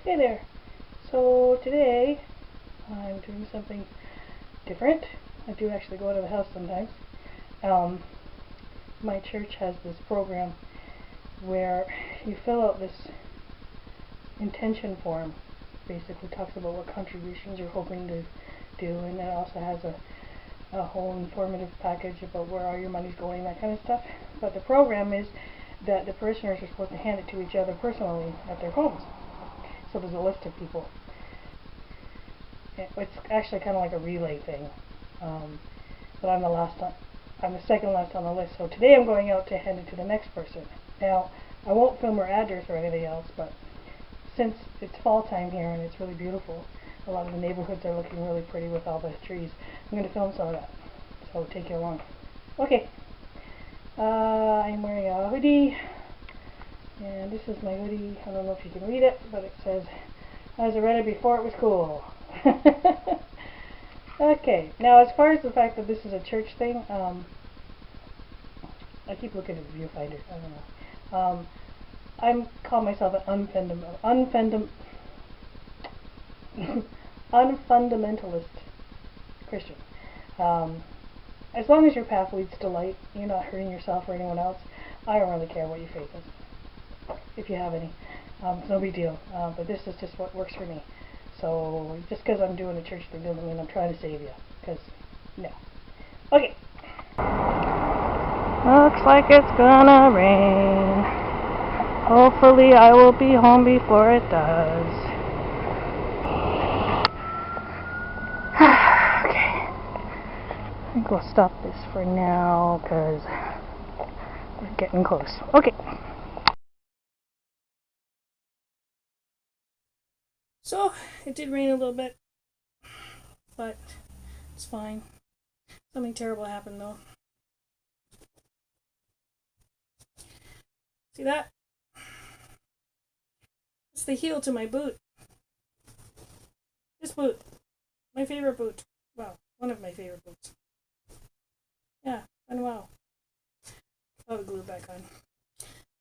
Hey there. So today I'm doing something different. I do actually go out of the house sometimes. Um, my church has this program where you fill out this intention form. Basically talks about what contributions you're hoping to do, and it also has a whole informative package about where all your money's going, that kind of stuff. But the program is that the parishioners are supposed to hand it to each other personally at their homes. So there's a list of people. It's actually kind of like a relay thing, but I'm the second last on the list. So today I'm going out to hand it to the next person. Now I won't film her address or anything else, but since it's fall time here and it's really beautiful, a lot of the neighborhoods are looking really pretty with all the trees. I'm going to film some of that, so take you along. Okay, I'm wearing a hoodie, and this is my hoodie. I don't know if you can read it, but it says, "I read it before it was cool." Okay, now as far as the fact that this is a church thing, I keep looking at the viewfinder. I don't know. I call myself an unfundamentalist Christian. As long as your path leads to light, you're not hurting yourself or anyone else. I don't really care what your faith is, if you have any. It's no big deal. But this is just what works for me. So just because I'm doing a church thing doesn't mean I'm trying to save you. Because, no. Okay. Looks like it's gonna rain. Hopefully I will be home before it does. Okay. I think we'll stop this for now because we're getting close. Okay. So, it did rain a little bit, but it's fine. Something terrible happened though. See that? It's the heel to my boot. This boot. My favorite boot. Well, one of my favorite boots. Yeah, and wow. I'll glue it back on.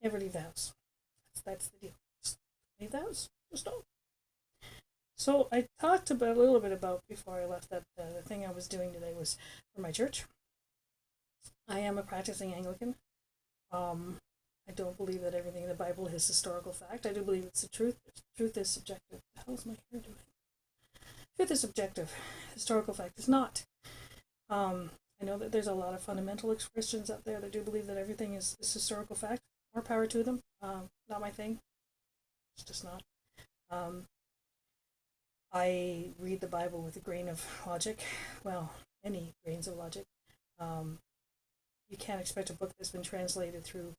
Never leave the house. That's the deal. Just leave the house. Just don't. So I talked about a little bit about before I left that the thing I was doing today was for my church. I am a practicing Anglican. I don't believe that everything in the Bible is historical fact. I do believe it's the truth. Truth is subjective. What the hell is my hair doing? Truth is subjective. Historical fact is not. I know that there's a lot of fundamentalist Christians out there that do believe that everything is historical fact. More power to them. Not my thing. It's just not. I read the Bible with a grain of logic. Well, any grains of logic. You can't expect a book that's been translated through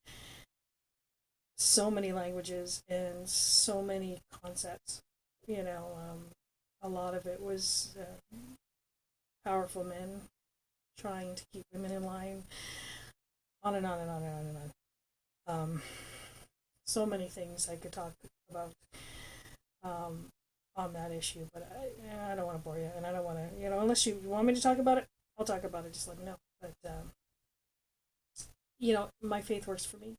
so many languages and so many concepts. A lot of it was powerful men trying to keep women in line. On and on and on and on and on. So many things I could talk about on that issue, but I don't want to bore you, and I don't want to, unless you want me to talk about it, I'll talk about it. Just let me know. But my faith works for me.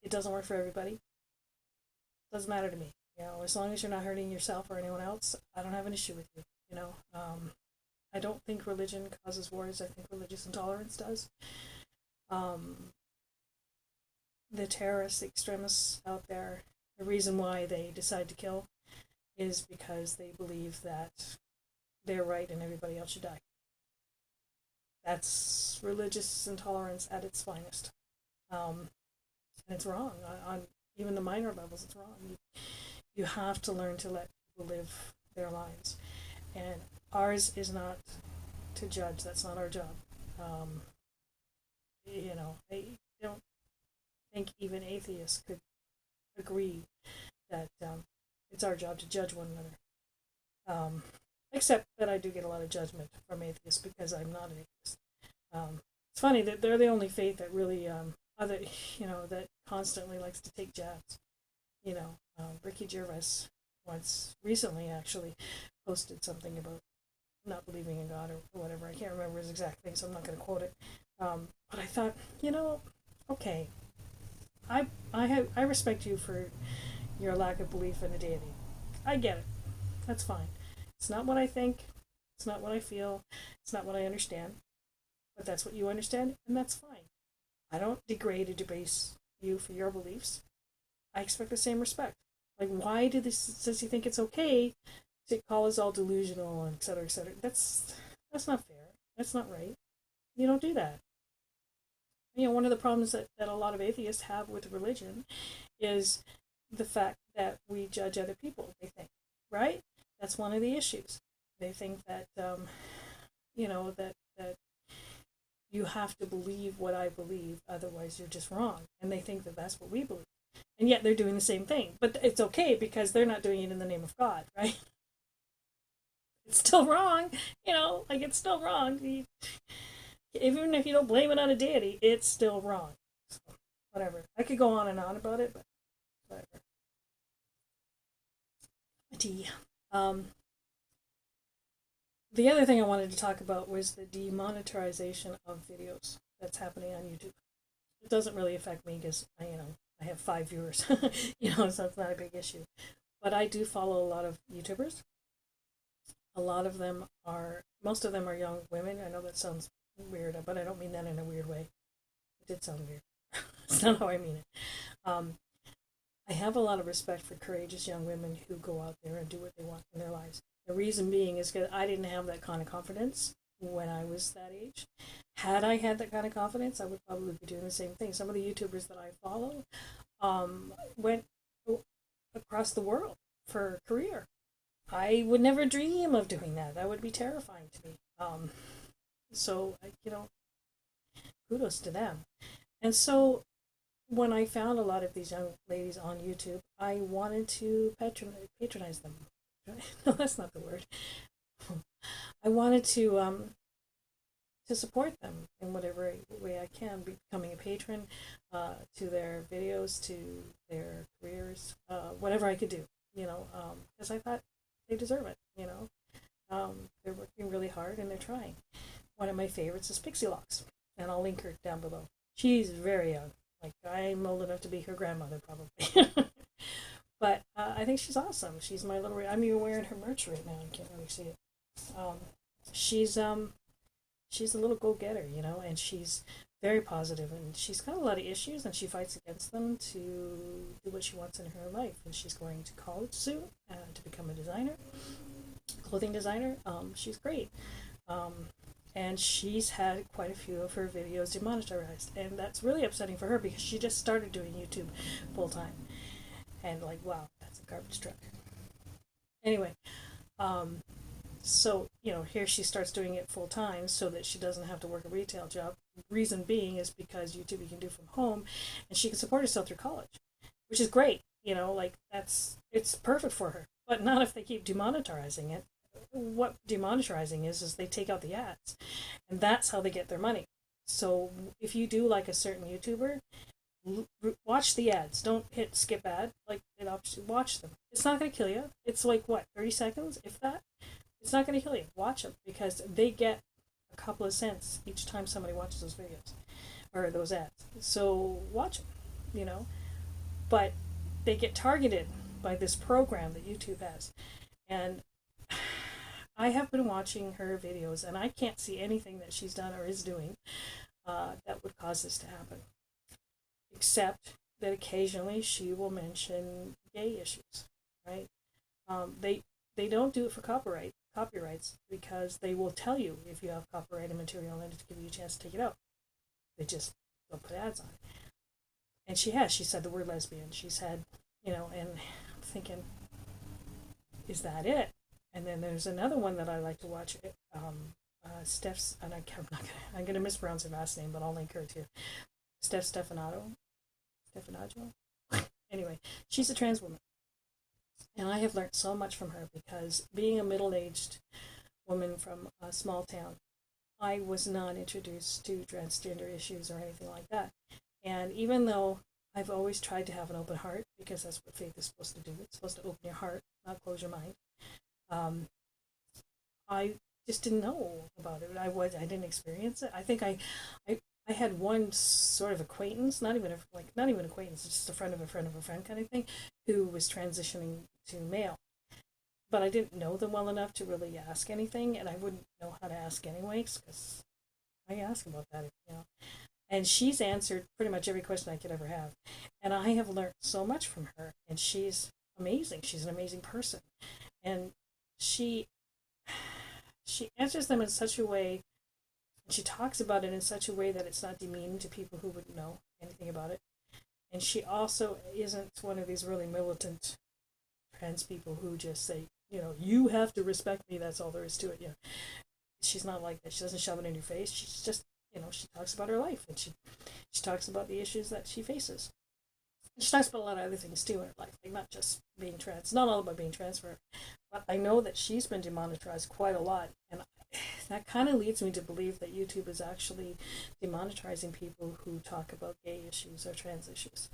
It doesn't work for everybody. It doesn't matter to me. As long as you're not hurting yourself or anyone else, I don't have an issue with you. I don't think religion causes wars. I think religious intolerance does. The terrorists, the extremists out there, the reason why they decide to kill is because they believe that they're right and everybody else should die. That's religious intolerance at its finest. And it's wrong. On even the minor levels, it's wrong. You have to learn to let people live their lives. And ours is not to judge. That's not our job. I don't think even atheists could agree that it's our job to judge one another. Except that I do get a lot of judgment from atheists because I'm not an atheist. It's funny that they're the only faith that really, that constantly likes to take jabs. Ricky Gervais once recently actually posted something about not believing in God or whatever. I can't remember his exact thing, so I'm not going to quote it. But I thought, okay, I respect you for your lack of belief in a deity. I get it. That's fine. It's not what I think. It's not what I feel. It's not what I understand. But that's what you understand, and that's fine. I don't degrade or debase you for your beliefs. I expect the same respect. Like, why does he think it's okay to call us all delusional, and et cetera, et cetera? That's not fair. That's not right. You don't do that. One of the problems that a lot of atheists have with religion is the fact that we judge other people, they think, right? That's one of the issues. They think that, that you have to believe what I believe, otherwise you're just wrong. And they think that that's what we believe. And yet they're doing the same thing. But it's okay because they're not doing it in the name of God, right? It's still wrong, it's still wrong. Even if you don't blame it on a deity, it's still wrong. So, whatever. I could go on and on about it, but whatever. The other thing I wanted to talk about was the demonetization of videos that's happening on YouTube. It doesn't really affect me because I have 5 viewers, so it's not a big issue. But I do follow a lot of YouTubers. Most of them are young women. I know that sounds weird, but I don't mean that in a weird way. It did sound weird. It's not how I mean it. I have a lot of respect for courageous young women who go out there and do what they want in their lives. The reason being is because I didn't have that kind of confidence when I was that age. Had I had that kind of confidence, I would probably be doing the same thing. Some of the YouTubers that I follow went across the world for a career. I would never dream of doing that. That would be terrifying to me. So, kudos to them. And so, when I found a lot of these young ladies on YouTube, I wanted to patronize them. No, that's not the word. I wanted to support them in whatever way I can, becoming a patron to their videos, to their careers, whatever I could do, because I thought they deserve it, They're working really hard and they're trying. One of my favorites is Pixie Lott, and I'll link her down below. She's very young. Like, I'm old enough to be her grandmother, probably. But I think she's awesome. She's my little... I'm even wearing her merch right now. I can't really see it. She's a little go-getter, and she's very positive, and she's got a lot of issues, and she fights against them to do what she wants in her life. And she's going to college soon to become a designer, clothing designer. She's great. And she's had quite a few of her videos demonetized, and that's really upsetting for her because she just started doing YouTube full-time. And wow, that's a garbage truck. Anyway, so, here she starts doing it full time so that she doesn't have to work a retail job. Reason being is because YouTube you can do from home, and she can support herself through college, which is great. It's perfect for her. But not if they keep demonetizing it. What demonetizing is they take out the ads, and that's how they get their money. So if you do like a certain YouTuber, watch the ads. Don't hit skip ad. Watch them. It's not going to kill you. It's 30 seconds, if that. It's not going to kill you. Watch them because they get a couple of cents each time somebody watches those videos or those ads. So watch them, But they get targeted by this program that YouTube has. And I have been watching her videos, and I can't see anything that she's done or is doing that would cause this to happen. Except that occasionally she will mention gay issues, right? They don't do it for copyrights, because they will tell you if you have copyrighted material and to give you a chance to take it out. They just don't put ads on it. And she said the word lesbian. She said, and I'm thinking, is that it? And then there's another one that I like to watch. Steph's, and I'm gonna mispronounce her last name, but I'll link her too. Stefanato. Anyway, she's a trans woman. And I have learned so much from her because being a middle-aged woman from a small town, I was not introduced to transgender issues or anything like that. And even though I've always tried to have an open heart, because that's what faith is supposed to do, it's supposed to open your heart, not close your mind, I just didn't know about it. I didn't experience it. I think I had one sort of acquaintance, not even acquaintance, just a friend of a friend of a friend kind of thing, who was transitioning to male. but I didn't know them well enough to really ask anything, and I wouldn't know how to ask anyways, because I ask about that, you know. And she's answered pretty much every question I could ever have, and I have learned so much from her. And she's amazing. She's an amazing person, and she she answers them in such a way, and she talks about it in such a way that it's not demeaning to people who wouldn't know anything about it. And she also isn't one of these really militant trans people who just say, you know, you have to respect me. That's all there is to it. You know, she's not like that. She doesn't shove it in your face. She's just, you know, she talks about her life, and she talks about the issues that she faces. And she talks about a lot of other things too in her life, like not just being trans. It's not all about being trans for her. But I know that she's been demonetized quite a lot, and that kind of leads me to believe that YouTube is actually demonetizing people who talk about gay issues or trans issues.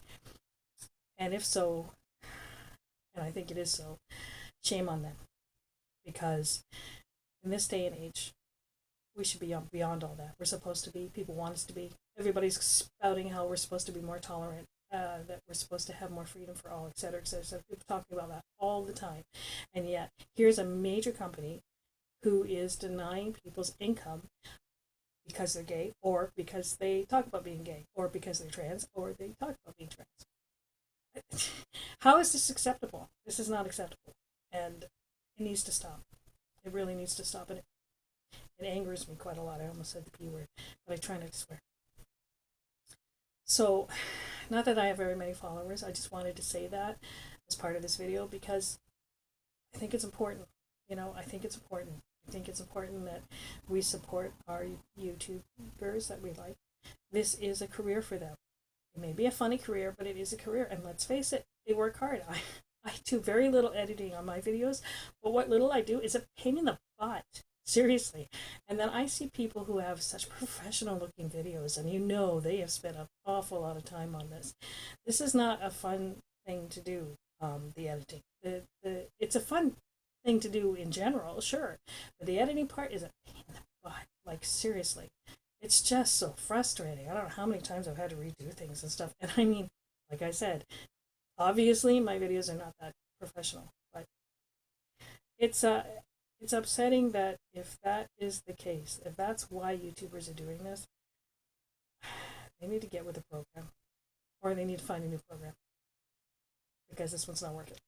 And if so, and I think it is so, shame on them. Because in this day and age, we should be beyond all that. We're supposed to be. People want us to be. Everybody's spouting how we're supposed to be more tolerant, that we're supposed to have more freedom for all, et cetera, et cetera. So people talking about that all the time. And yet, here's a major company who is denying people's income because they're gay, or because they talk about being gay, or because they're trans, or they talk about being trans. How is this acceptable? This is not acceptable. And it needs to stop. It really needs to stop. And it angers me quite a lot. I almost said the P word, but I try not to swear. So, not that I have very many followers, I just wanted to say that as part of this video, because I think it's important. You know, I think it's important. I think it's important that we support our YouTubers that we like. This is a career for them. It may be a funny career, but it is a career. And let's face it, they work hard. I do very little editing on my videos, but what little I do is a pain in the butt. Seriously. And then I see people who have such professional looking videos, and you know they have spent an awful lot of time on this. This is not a fun thing to do, the editing. It's a fun thing to do in general, sure. But the editing part is a pain in the butt. Like, seriously. It's just so frustrating. I don't know how many times I've had to redo things and stuff. And I mean, like I said, obviously my videos are not that professional, but it's upsetting that if that is the case, if that's why YouTubers are doing this, they need to get with the program, or they need to find a new program, because this one's not working.